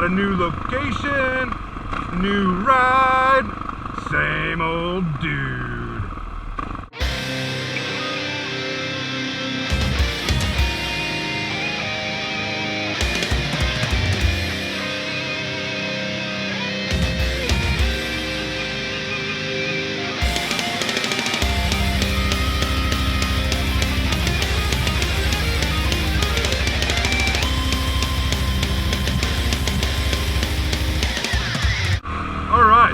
got a new location, new ride, same old dude.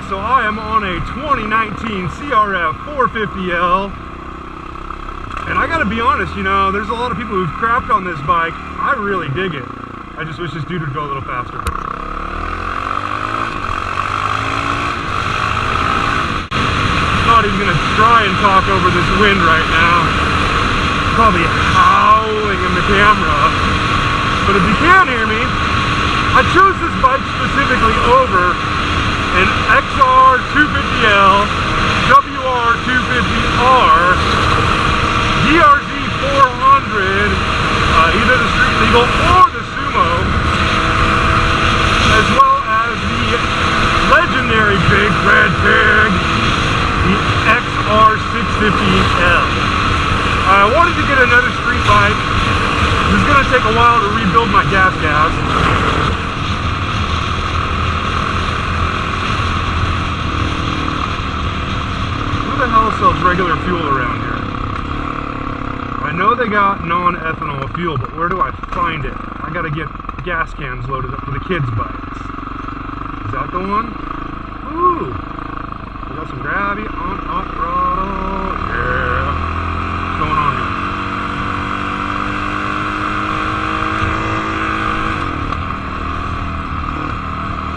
So I am on a 2019 CRF450L, and I gotta be honest, you know, there's a lot of people who've crapped on this bike. I really dig it. I just wish this dude would go a little faster. Not even gonna try and talk over this wind right now. Probably howling in the camera. But if you can hear me, I chose this bike specifically over an XR250L, WR250R, DRZ 400, either the street legal or the sumo, as well as the legendary big red pig, the XR650L. I wanted to get another street bike. This is going to take a while to rebuild my gas. Who the hell sells regular fuel around here? I know they got non-ethanol fuel, but where do I find it? I gotta get gas cans loaded up for the kids' bikes. Is that the one? Ooh! We got some gravity on off-throttle. Yeah! What's going on here?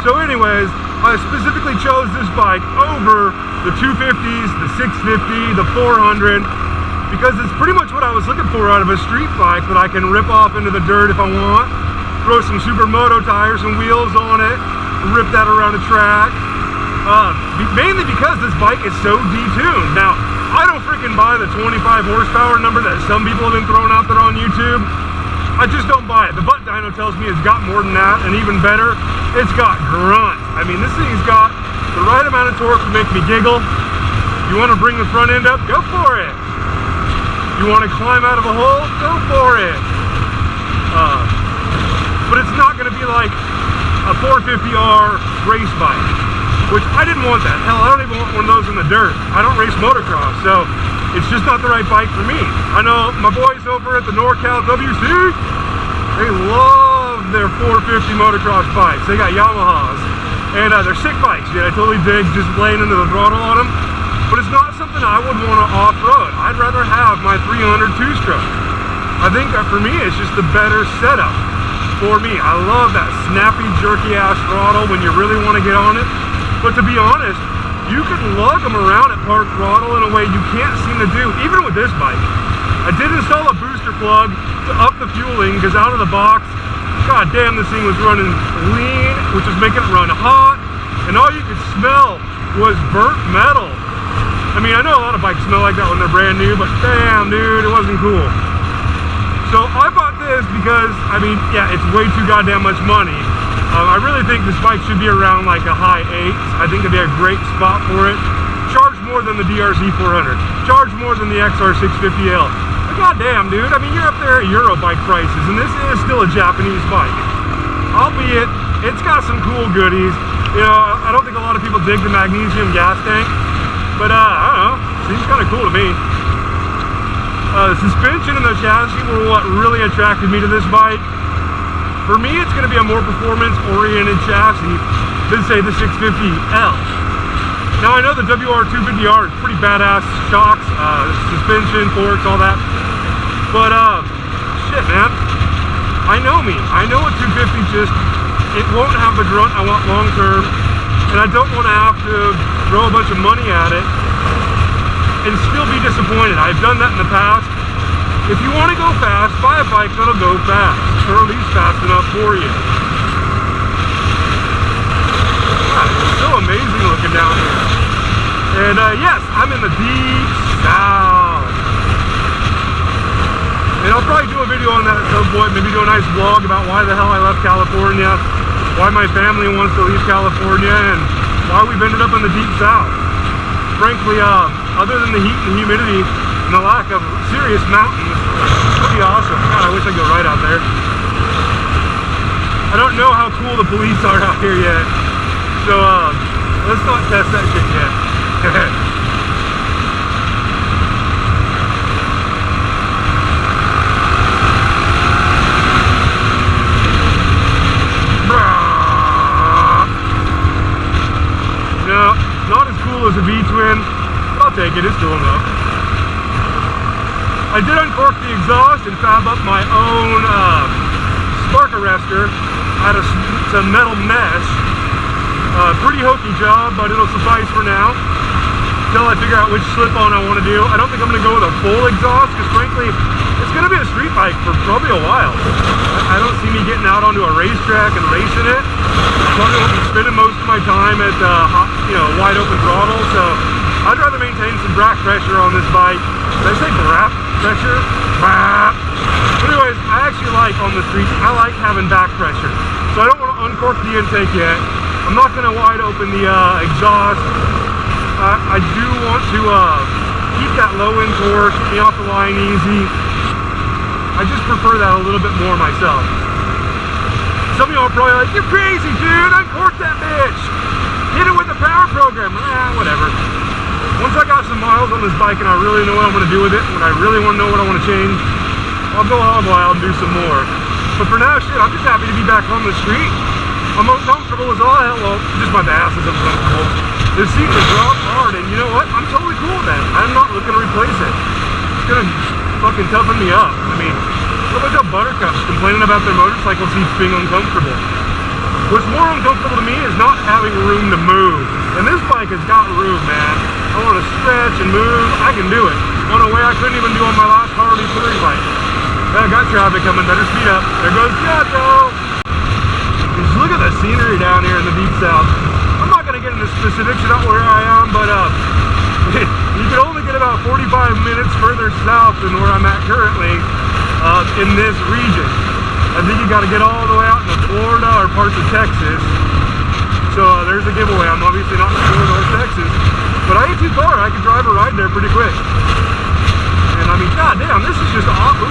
So anyways, I specifically chose this bike over the 250s, the 650, the 400, because it's pretty much what I was looking for out of a street bike that I can rip off into the dirt if I want, throw some Supermoto tires and wheels on it, rip that around the track, mainly because this bike is so detuned. Now, I don't freaking buy the 25 horsepower number that some people have been throwing out there on YouTube. I just don't buy it. The butt dyno tells me it's got more than that, and even better, it's got grunt. I mean, this thing's got the right amount of torque to make me giggle. You want to bring the front end up? Go for it. You want to climb out of a hole? Go for it. But it's not going to be like a 450R race bike, which I didn't want that. Hell, I don't even want one of those in the dirt. I don't race motocross, so it's just not the right bike for me. I know my boys over at the NorCal WC, they love their 450 motocross bikes. They got Yamahas, and they're sick bikes, dude. I totally dig just laying into the throttle on them, but it's not something I would want to off-road. I'd rather have my 300 two-stroke. I think that for me, it's just the better setup for me. I love that snappy, jerky-ass throttle when you really want to get on it, but to be honest, you can lug them around at park throttle in a way you can't seem to do, even with this bike. I did install a booster plug to up the fueling, because out of the box, god damn, this thing was running lean, which was making it run hot, and all you could smell was burnt metal. I mean, I know a lot of bikes smell like that when they're brand new, but damn, dude, it wasn't cool. So I bought this because, I mean, yeah, it's way too goddamn much money. I really think this bike should be around like a high 8s. I think it'd be a great spot for it. Charge more than the DRZ 400. Charge more than the XR650L. But goddamn, dude, I mean, you're up there at Euro bike prices, and this is still a Japanese bike. Albeit, it's got some cool goodies. You know, I don't think a lot of people dig the magnesium gas tank, but I don't know, seems kind of cool to me. The suspension and the chassis were what really attracted me to this bike. For me, it's going to be a more performance-oriented chassis than, say, the 650L. Now, I know the WR250R is pretty badass shocks, suspension, forks, all that. But, shit, man. I know me. I know a 250 just, it won't have the grunt I want long-term, and I don't want to have to throw a bunch of money at it and still be disappointed. I've done that in the past. If you want to go fast, buy a bike that'll go fast, or at least fast enough for you. God, it's so amazing looking down here. And yes, I'm in the deep south. And I'll probably do a video on that at some point, maybe do a nice vlog about why the hell I left California. why my family wants to leave California, and why we've ended up in the deep south. Frankly, other than the heat and the humidity and the lack of serious mountains, it's pretty awesome. God, I wish I could go right out there. I don't know how cool the police are out here yet, so let's not test that shit yet. No, not as cool as a V-twin, but I'll take it, it's cool enough. I did uncork the exhaust and fab up my own spark arrestor out of some metal mesh. Pretty hokey job, but it'll suffice for now until I figure out which slip-on I want to do. I don't think I'm going to go with a full exhaust because frankly, it's going to be a street bike for probably a while. I don't see me getting out onto a racetrack and racing it. Probably won't be spending most of my time at wide open throttle, so I'd rather maintain some back pressure on this bike. Did I say brap pressure? Brap. Anyways, I actually like on the streets, I like having back pressure. So I don't want to uncork the intake yet. I'm not going to wide open the exhaust. I do want to keep that low end torque, get me off the line easy. I just prefer that a little bit more myself. Some of y'all are probably like, you're crazy, dude, uncork that bitch. Hit it with the power program. Whatever. Once I got some miles on this bike and I really know what I'm going to do with it, when I really want to know what I want to change, I'll go hog wild and do some more. But for now, shit, I'm just happy to be back on the street. I'm uncomfortable as all hell. Well, just my ass is uncomfortable. This seat is rock hard, and you know what? I'm totally cool with that. I'm not looking to replace it. It's gonna fucking toughen me up. I mean, look at the buttercups complaining about their motorcycle seats being uncomfortable. What's more uncomfortable to me is not having room to move. And this bike has got room, man. I want to stretch and move. I can do it. On a way I couldn't even do on my last Harley touring bike. I got traffic coming. Better speed up. There goes Pietro. Just look at the scenery down here in the deep south. I'm not going to get into specifics about where I am, but you can only get about 45 minutes further south than where I'm at currently in this region. I think you got to get all the way out into Florida or parts of Texas. So there's a giveaway. I'm obviously not in Florida or Texas, but I ain't too far. I can drive a ride there pretty quick. And I mean, goddamn, this is just awful.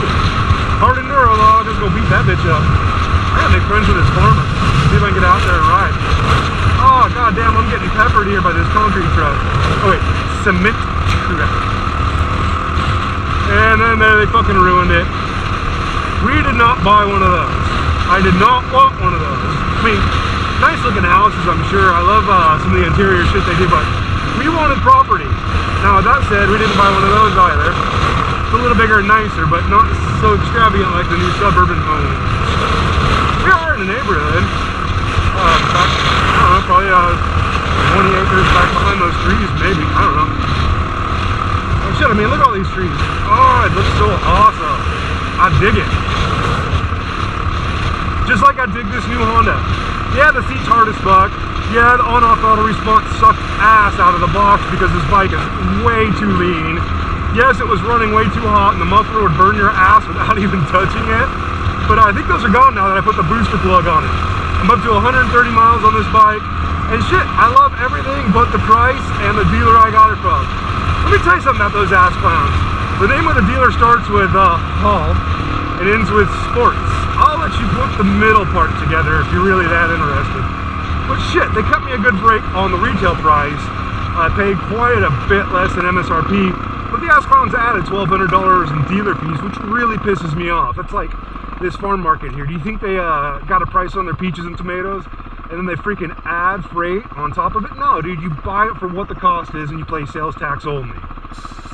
Hard enduro log. Let's go beat that bitch up. I gotta make friends with this farmer. See if I can get out there and ride. Oh, goddamn, I'm getting peppered here by this concrete truck. Oh, wait, cement truck. And then there, they fucking ruined it. We did not buy one of those. I did not want one of those. I mean, nice looking houses, I'm sure. I love some of the interior shit they do, but we wanted property. Now, with that said, we didn't buy one of those either. It's a little bigger and nicer, but not so extravagant like the new suburban home. We are in a neighborhood. I don't know, probably 20 acres back behind those trees, maybe. I don't know. Oh shit, I mean, look at all these trees. Oh, it looks so awesome. I dig it. Just like I dig this new Honda. Yeah, the seat's hard as fuck. Yeah, the on-off auto response sucked ass out of the box because this bike is way too lean. Yes, it was running way too hot and the muffler would burn your ass without even touching it. But I think those are gone now that I put the booster plug on it. I'm up to 130 miles on this bike. And shit, I love everything but the price and the dealer I got it from. Let me tell you something about those ass clowns. The name of the dealer starts with Hall and ends with Sports. I'll let you put the middle part together if you're really that interested. But shit, they cut me a good break on the retail price. I paid quite a bit less than MSRP, but the ass clowns added $1,200 in dealer fees, which really pisses me off. It's like this farm market here. Do you think they got a price on their peaches and tomatoes and then they freaking add freight on top of it? No, dude, you buy it for what the cost is and you pay sales tax only.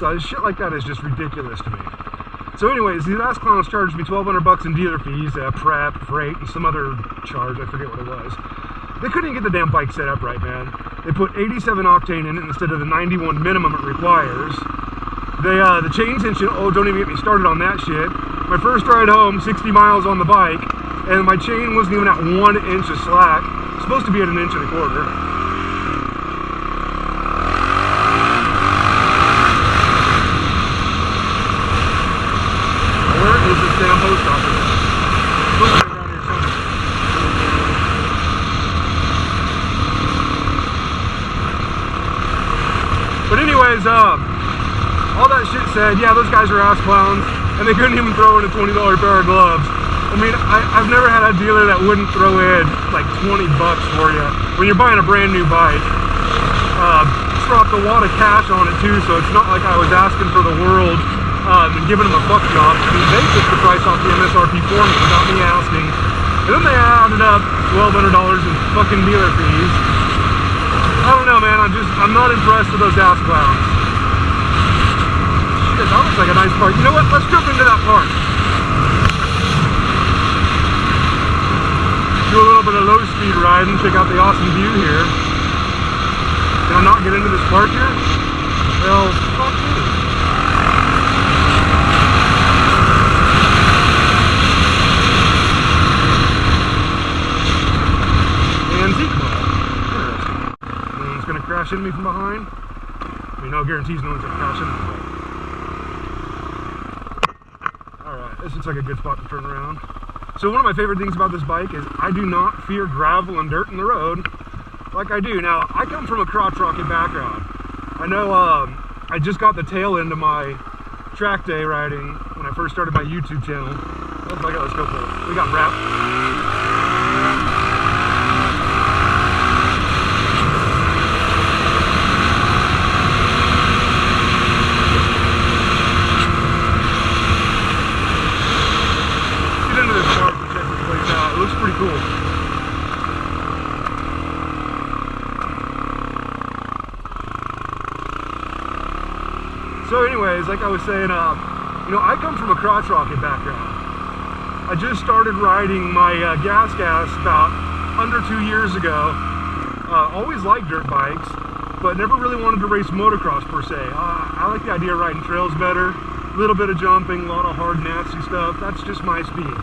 So shit like that is just ridiculous to me. So anyways, these ass clowns charged me $1,200 in dealer fees, prep, freight, and some other charge, I forget what it was. They couldn't even get the damn bike set up right, man. They put 87 octane in it instead of the 91 minimum it requires. The chain tension, oh, don't even get me started on that shit. My first ride home, 60 miles on the bike, and my chain wasn't even at 1 inch of slack. It's supposed to be at 1.25 inches. Where is this damn post office? It's supposed to be around here somewhere. all that shit said, yeah, those guys are ass clowns, and they couldn't even throw in a $20 pair of gloves. I mean, I've never had a dealer that wouldn't throw in like 20 bucks for you when you're buying a brand new bike. Dropped a lot of cash on it too, so it's not like I was asking for the world and giving them a fuck job. I mean, they took the price off the MSRP for me without me asking. And then they added up $1,200 in fucking dealer fees. I don't know, man. I'm not impressed with those ass clowns. Shit, that looks like a nice park. You know what? Let's jump into that park. Do a little bit of low speed riding, check out the awesome view here. Can I not get into this park here? Well, fuck me. Antique ball. Interesting. No one's gonna crash into me from behind. I mean, no guarantees no one's gonna crash into me. Alright, this looks like a good spot to turn around. So one of my favorite things about this bike is I do not fear gravel and dirt in the road like I do. Now, I come from a crotch rocket background. I know I just got the tail end of my track day riding when I first started my YouTube channel. Oh my god, let's go for it. We got wrap. Get into this park and check this place out. It looks pretty cool. So anyways, like I was saying, you know, I come from a crotch rocket background. I just started riding my gas about under 2 years ago. Always liked dirt bikes, but never really wanted to race motocross per se. I like the idea of riding trails better. A little bit of jumping, a lot of hard, nasty stuff. That's just my speed.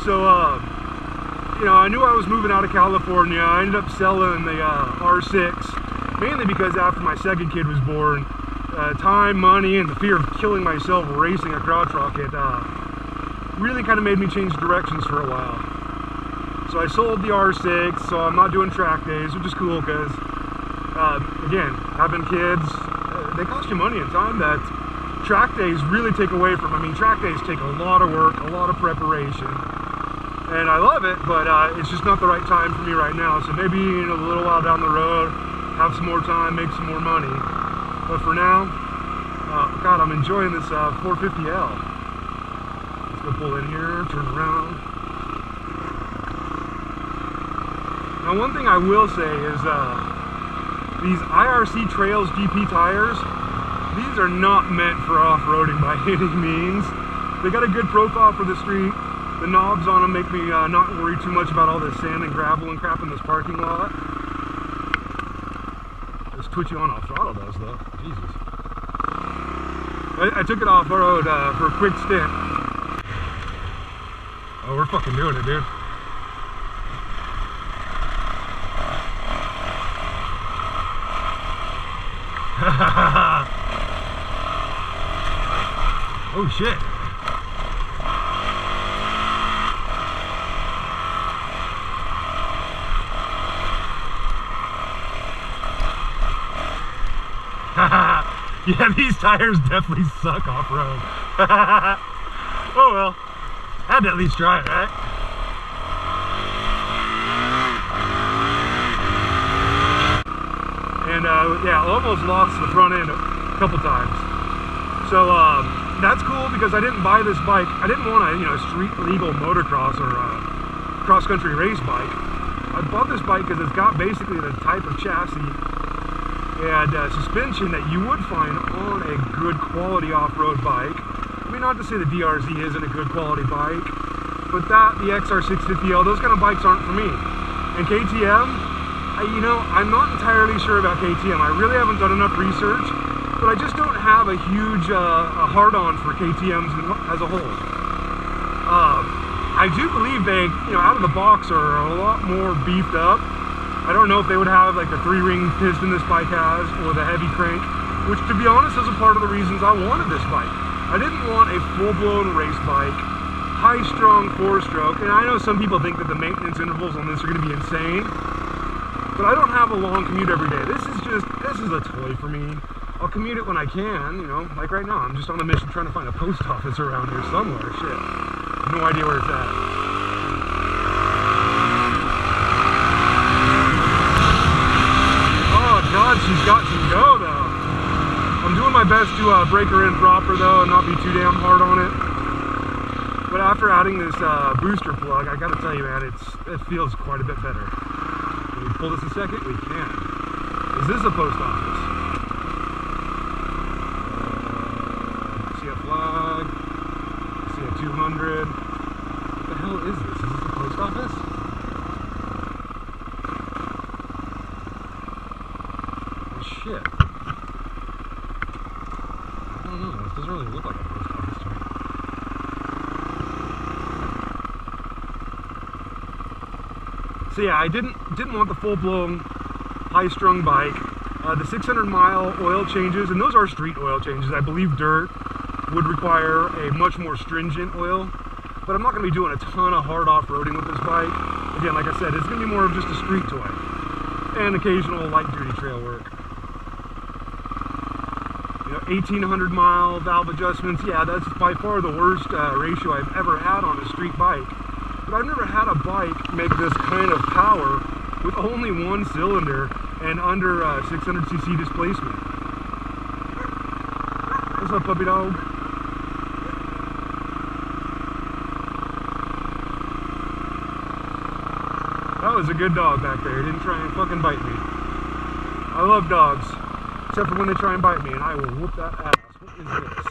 So, you know, I knew I was moving out of California. I ended up selling the R6, mainly because after my second kid was born, time, money, and the fear of killing myself racing a crotch rocket really kind of made me change directions for a while. So I sold the R6, so I'm not doing track days, which is cool because, again, having kids, they cost you money and time that track days really take away from. I mean, track days take a lot of work, a lot of preparation, and I love it, but it's just not the right time for me right now. So maybe in a little while down the road, have some more time, make some more money. But for now, God, I'm enjoying this 450L. Let's go pull in here, turn around. Now, one thing I will say is these IRC Trails GP tires, these are not meant for off-roading by any means. They got a good profile for the street. The knobs on them make me not worry too much about all this sand and gravel and crap in this parking lot. This twitch you on off throttle does though. Jesus. I took it off road for a quick stint. Oh, we're fucking doing it, dude. Oh shit. Yeah, these tires definitely suck off-road. Oh well, had to at least try it, right? And yeah, almost lost the front end a couple times. So that's cool because I didn't buy this bike. I didn't want a street legal motocross or cross-country race bike. I bought this bike because it's got basically the type of chassis and suspension that you would find on a good quality off-road bike. I mean, not to say the DRZ isn't a good quality bike, but that, the XR650L, those kind of bikes aren't for me. And KTM, I'm not entirely sure about KTM. I really haven't done enough research, but I just don't have a huge a hard-on for KTMs as a whole. I do believe they, out of the box are a lot more beefed up. I don't know if they would have like the 3-ring piston this bike has or the heavy crank, which to be honest is a part of the reasons I wanted this bike. I didn't want a full-blown race bike, high-strung 4-stroke, and I know some people think that the maintenance intervals on this are going to be insane. But I don't have a long commute every day. This is a toy for me. I'll commute it when I can, you know, like right now. I'm just on a mission trying to find a post office around here somewhere. Shit. No idea where it's at. Oh God, she's got some go though. I'm doing my best to break her in proper though and not be too damn hard on it. But after adding this booster plug, I gotta tell you, man, it feels quite a bit better. Can we pull this a second? We can. Is this a post office? See a flag. See a 200. What the hell is this? Is this a post office? Oh shit. I don't know. This doesn't really look like a post office to me. So yeah, I didn't want the full-blown high-strung bike. The 600-mile oil changes, and those are street oil changes. I believe dirt would require a much more stringent oil, but I'm not going to be doing a ton of hard off-roading with this bike. Again, like I said, it's going to be more of just a street toy and occasional light-duty trail work. You know, 1,800-mile valve adjustments. Yeah, that's by far the worst ratio I've ever had on a street bike. But I've never had a bike make this kind of power with only one cylinder and under 600cc displacement. What's up, puppy dog? That was a good dog back there. He didn't try and fucking bite me. I love dogs, except for when they try and bite me, and I will whoop that ass. What is this?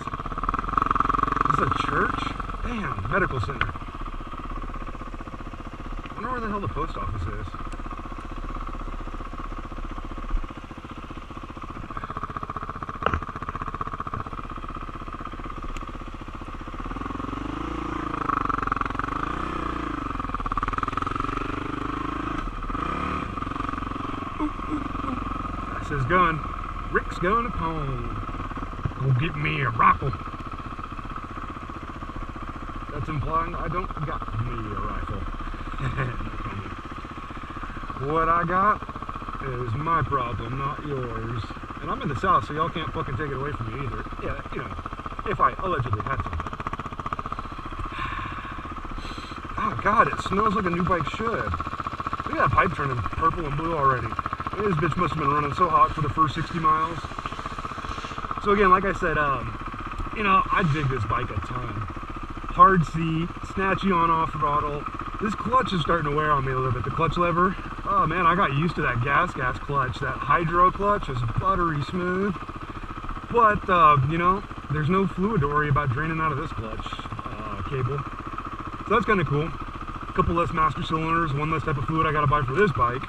Is this a church? Damn, medical center. I wonder where the hell the post office is. That's his gun. Rick's gun at home. Go get me a rifle. That's implying I don't got me a rifle. What I got is my problem, not yours. And I'm in the South, so y'all can't fucking take it away from me either. Yeah, you know, if I allegedly had to. Oh God, it smells like a new bike should. Look at that pipe turning purple and blue already. This bitch must have been running so hot for the first 60 miles. So again, like I said, you know, I dig this bike a ton. Hard seat, snatchy on-off throttle. This clutch is starting to wear on me a little bit, the clutch lever. Oh man, I got used to that gas clutch. That hydro clutch is buttery smooth. But, you know, there's no fluid to worry about draining out of this clutch cable. So that's kind of cool. A couple less master cylinders, one less type of fluid I gotta buy for this bike.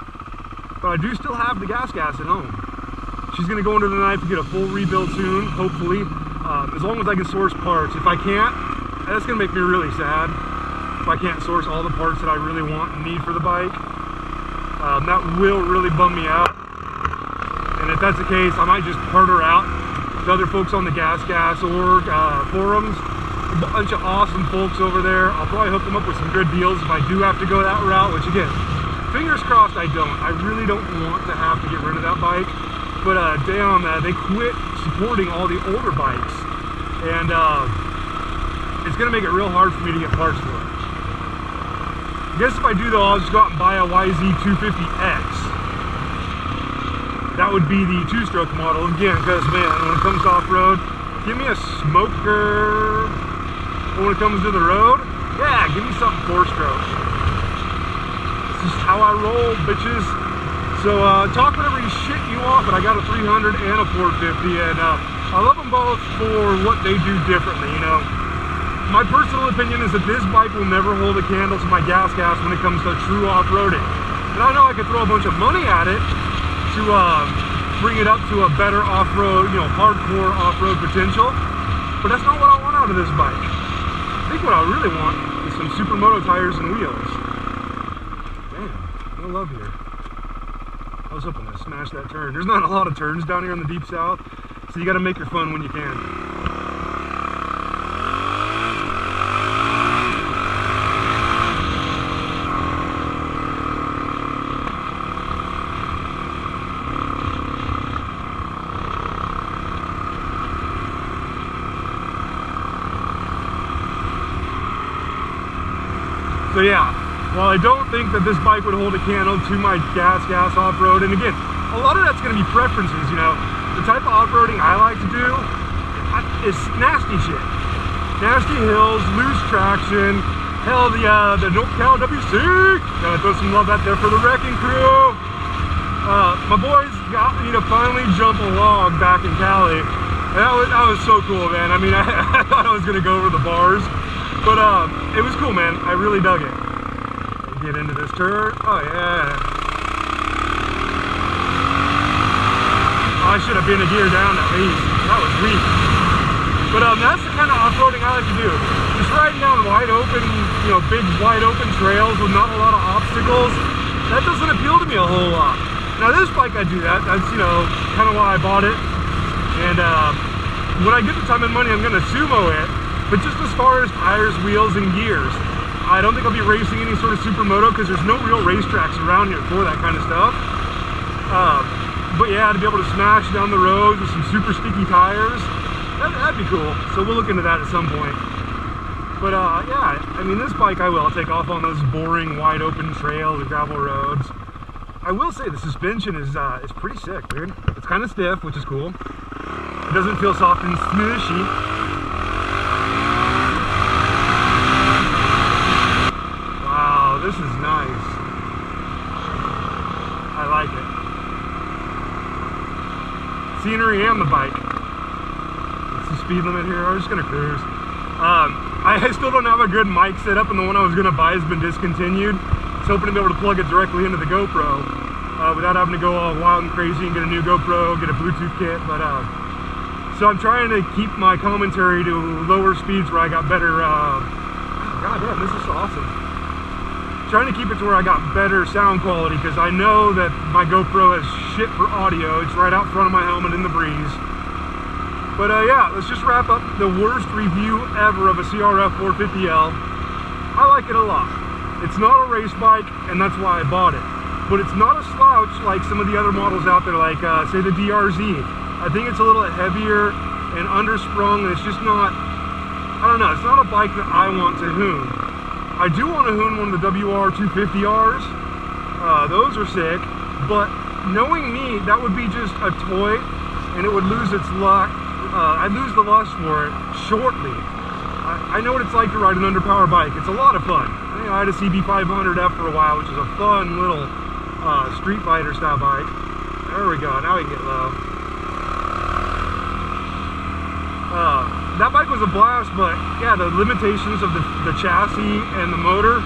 But I do still have the gas at home. She's gonna go into the night to get a full rebuild soon, hopefully, as long as I can source parts. If I can't, that's gonna make me really sad. If I can't source all the parts that I really want and need for the bike, that will really bum me out. And if that's the case, I might just part her out to other folks on the gas org forums. A bunch of awesome folks over there. I'll probably hook them up with some good deals if I do have to go that route, which again, fingers crossed I don't. I really don't want to have to get rid of that bike. But damn, they quit supporting all the older bikes. And it's gonna make it real hard for me to get parts for it. I guess if I do though, I'll just go out and buy a YZ250X. That would be the 2-stroke model again, because man, when it comes to off-road, give me a smoker. When it comes to the road, yeah, give me something 4-stroke. This is how I roll, bitches. So talk whatever shit you want, but I got a 300 and a 450, and I love them both for what they do differently, you know. My personal opinion is that this bike will never hold a candle to my gas when it comes to true off-roading. And I know I could throw a bunch of money at it to bring it up to a better off-road, you know, hardcore off-road potential, but that's not what I want out of this bike. I think what I really want is some Supermoto tires and wheels. Damn, no love here. I was hoping to smash that turn. There's not a lot of turns down here in the Deep South, so you gotta make your fun when you can. So yeah, while I don't think that this bike would hold a candle to my gas off-road, and again, a lot of that's going to be preferences, you know. The type of off-roading I like to do is nasty shit. Nasty hills, loose traction, hell, the NorCal WC. Gotta throw some love out there for the wrecking crew. My boys got me to finally jump a log back in Cali. And that was so cool, man. I mean, I thought I was gonna go over the bars, but it was cool, man. I really dug it. Get into this turn. Oh yeah. I should have been a gear down at least. That was weak. But that's the kind of off-roading I like to do. Just riding down wide open, you know, big wide open trails with not a lot of obstacles. That doesn't appeal to me a whole lot. Now this bike, I do that. That's, you know, kind of why I bought it. And when I get the time and money, I'm gonna sumo it. But just as far as tires, wheels, and gears, I don't think I'll be racing any sort of supermoto because there's no real racetracks around here for that kind of stuff. But yeah, to be able to smash down the road with some super sticky tires, that'd be cool. So we'll look into that at some point. But yeah, I mean, this bike I'll take off on those boring wide open trails and gravel roads. I will say the suspension is pretty sick, dude. It's kind of stiff, which is cool. It doesn't feel soft and smooshy. Wow, this is nice. I like it. Scenery and the bike. It's the speed limit here. I'm just gonna cruise. I still don't have a good mic set up, and the one I was gonna buy has been discontinued. I was hoping to be able to plug it directly into the GoPro without having to go all wild and crazy and get a new GoPro, get a Bluetooth kit. But so I'm trying to keep my commentary to lower speeds where I got better. God damn, this is awesome. Trying to keep it to where I got better sound quality because I know that my GoPro has shit for audio. It's right out front of my helmet in the breeze. But yeah, let's just wrap up the worst review ever of a CRF450L. I like it a lot. It's not a race bike, and that's why I bought it. But it's not a slouch like some of the other models out there, like say the DRZ. I think it's a little heavier and undersprung, and it's just not, I don't know, it's not a bike that I want to hoon. I do want to hoon one of the WR250Rs. Those are sick, but knowing me, that would be just a toy, and it would lose its luck. I'd lose the lust for it shortly. I know what it's like to ride an underpowered bike. It's a lot of fun. You know, I had a CB500F for a while, which is a fun little Street Fighter style bike. There we go. Now we can get low. That bike was a blast, but yeah, the limitations of the chassis and the motor,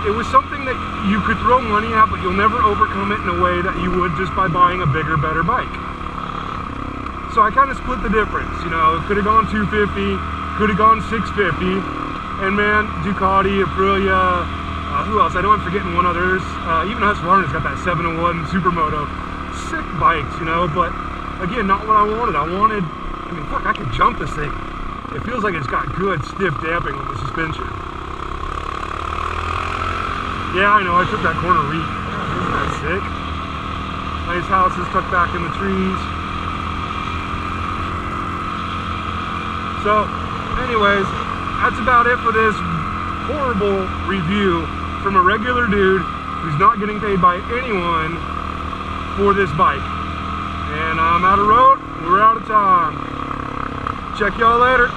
it was something that you could throw money at, but you'll never overcome it in a way that you would just by buying a bigger, better bike. So I kind of split the difference, you know. Could have gone 250, could have gone 650, and man, Ducati, Aprilia, who else? I know I'm forgetting one others. Even Husqvarna's got that 701 Supermoto. Sick bikes, you know, but again, not what I wanted. I mean, fuck, I could jump this thing. It feels like it's got good stiff damping on the suspension. Yeah, I know, I took that corner weak. Isn't that sick? Nice houses tucked back in the trees. So, anyways, that's about it for this horrible review from a regular dude who's not getting paid by anyone for this bike. And I'm out of road, we're out of time. Check y'all later.